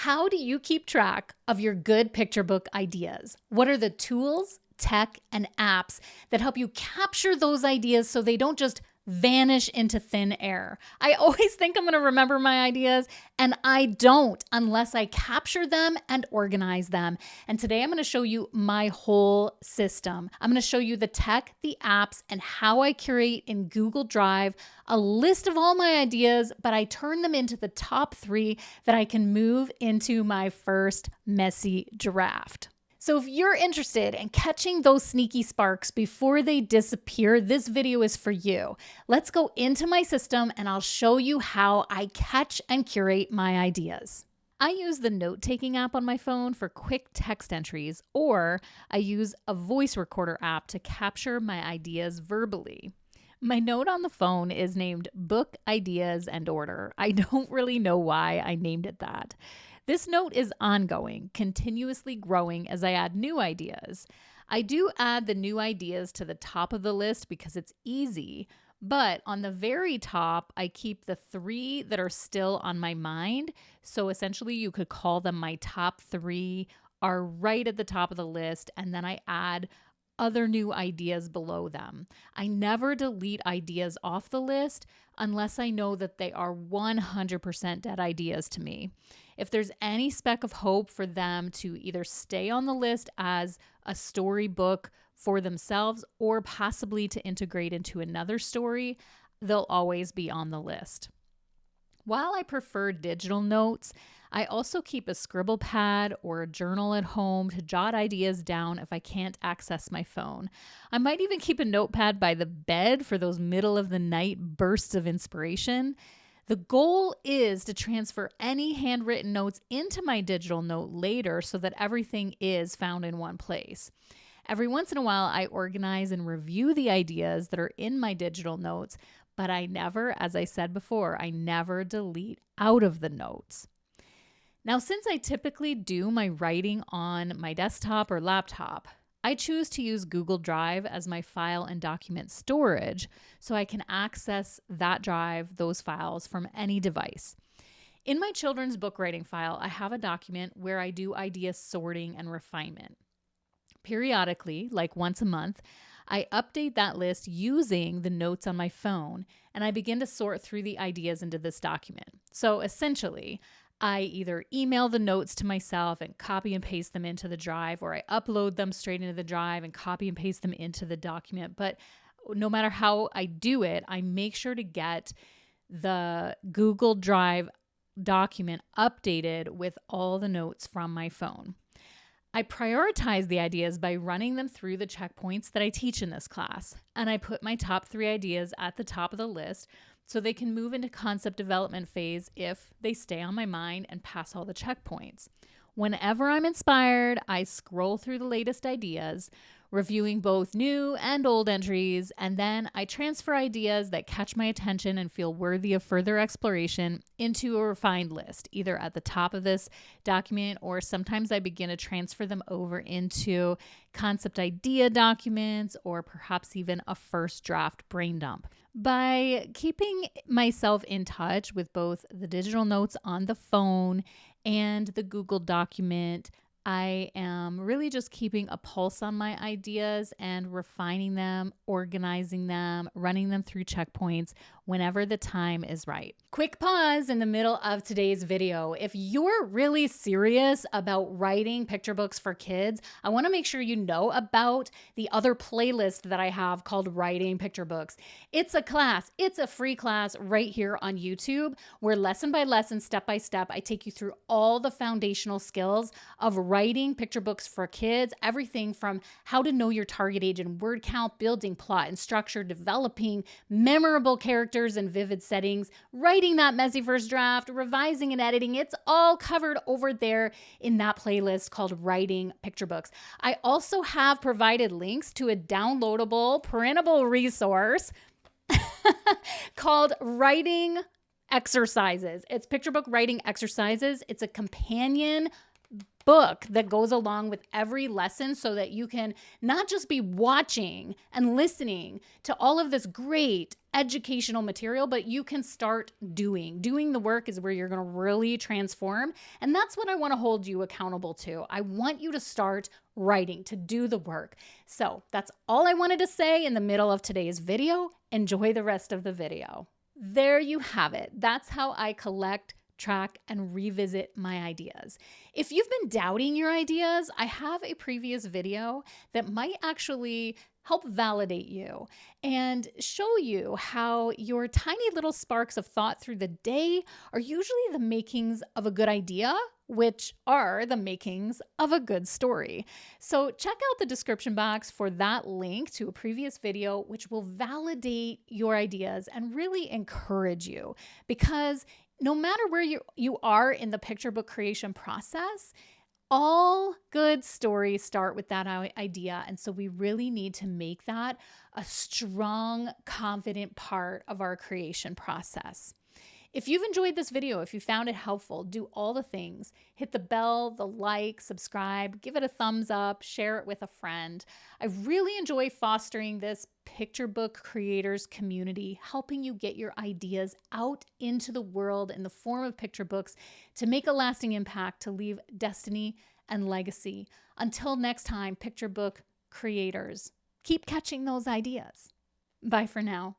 How do you keep track of your good picture book ideas? What are the tools, tech, and apps that help you capture those ideas so they don't just vanish into thin air? I always think I'm going to remember my ideas, and I don't unless I capture them and organize them. And today I'm going to show you my whole system. I'm going to show you the tech, the apps, and how I curate in Google Drive a list of all my ideas, but I turn them into the top 3 that I can move into my first messy draft. So if you're interested in catching those sneaky sparks before they disappear, this video is for you. Let's go into my system and I'll show you how I catch and curate my ideas. I use the note-taking app on my phone for quick text entries, or I use a voice recorder app to capture my ideas verbally. My note on the phone is named Book Ideas and Order. I don't really know why I named it that. This note is ongoing, continuously growing as I add new ideas. I do add the new ideas to the top of the list because it's easy, but on the very top, I keep the 3 that are still on my mind. So essentially, you could call them my top 3 are right at the top of the list, and then I add other new ideas below them. I never delete ideas off the list unless I know that they are 100% dead ideas to me. If there's any speck of hope for them to either stay on the list as a storybook for themselves or possibly to integrate into another story, they'll always be on the list. While I prefer digital notes, I also keep a scribble pad or a journal at home to jot ideas down if I can't access my phone. I might even keep a notepad by the bed for those middle of the night bursts of inspiration. The goal is to transfer any handwritten notes into my digital note later so that everything is found in one place. Every once in a while, I organize and review the ideas that are in my digital notes, but I never, as I said before, I never delete out of the notes. Now, since I typically do my writing on my desktop or laptop, I choose to use Google Drive as my file and document storage so I can access that drive, those files from any device. In my children's book writing file, I have a document where I do idea sorting and refinement. Periodically, like once a month, I update that list using the notes on my phone, and I begin to sort through the ideas into this document. So essentially, I either email the notes to myself and copy and paste them into the drive, or I upload them straight into the drive and copy and paste them into the document. But no matter how I do it, I make sure to get the Google Drive document updated with all the notes from my phone. I prioritize the ideas by running them through the checkpoints that I teach in this class, and I put my top 3 ideas at the top of the list so they can move into concept development phase if they stay on my mind and pass all the checkpoints. Whenever I'm inspired, I scroll through the latest ideas, reviewing both new and old entries, and then I transfer ideas that catch my attention and feel worthy of further exploration into a refined list, either at the top of this document, or sometimes I begin to transfer them over into concept idea documents or perhaps even a first draft brain dump. By keeping myself in touch with both the digital notes on the phone and the Google document, I am really just keeping a pulse on my ideas and refining them, organizing them, running them through checkpoints whenever the time is right. Quick pause in the middle of today's video. If you're really serious about writing picture books for kids, I want to make sure you know about the other playlist that I have called Writing Picture Books. It's a class. It's a free class right here on YouTube where lesson by lesson, step by step, I take you through all the foundational skills of writing picture books for kids, everything from how to know your target age and word count, building plot and structure, developing memorable characters and vivid settings, writing that messy first draft, revising and editing. It's all covered over there in that playlist called Writing Picture Books. I also have provided links to a downloadable printable resource called Writing Exercises. It's picture book writing exercises. It's a companion book that goes along with every lesson so that you can not just be watching and listening to all of this great educational material, but you can start doing. Doing the work is where you're going to really transform. And that's what I want to hold you accountable to. I want you to start writing, to do the work. So that's all I wanted to say in the middle of today's video. Enjoy the rest of the video. There you have it. That's how I collect, track, and revisit my ideas. If you've been doubting your ideas, I have a previous video that might actually help validate you and show you how your tiny little sparks of thought through the day are usually the makings of a good idea, which are the makings of a good story. So check out the description box for that link to a previous video, which will validate your ideas and really encourage you, because no matter where you are in the picture book creation process, all good stories start with that idea. And so we really need to make that a strong, confident part of our creation process. If you've enjoyed this video, if you found it helpful, do all the things. Hit the bell, the like, subscribe, give it a thumbs up, share it with a friend. I really enjoy fostering this picture book creators community, helping you get your ideas out into the world in the form of picture books to make a lasting impact, to leave destiny and legacy. Until next time, picture book creators, keep catching those ideas. Bye for now.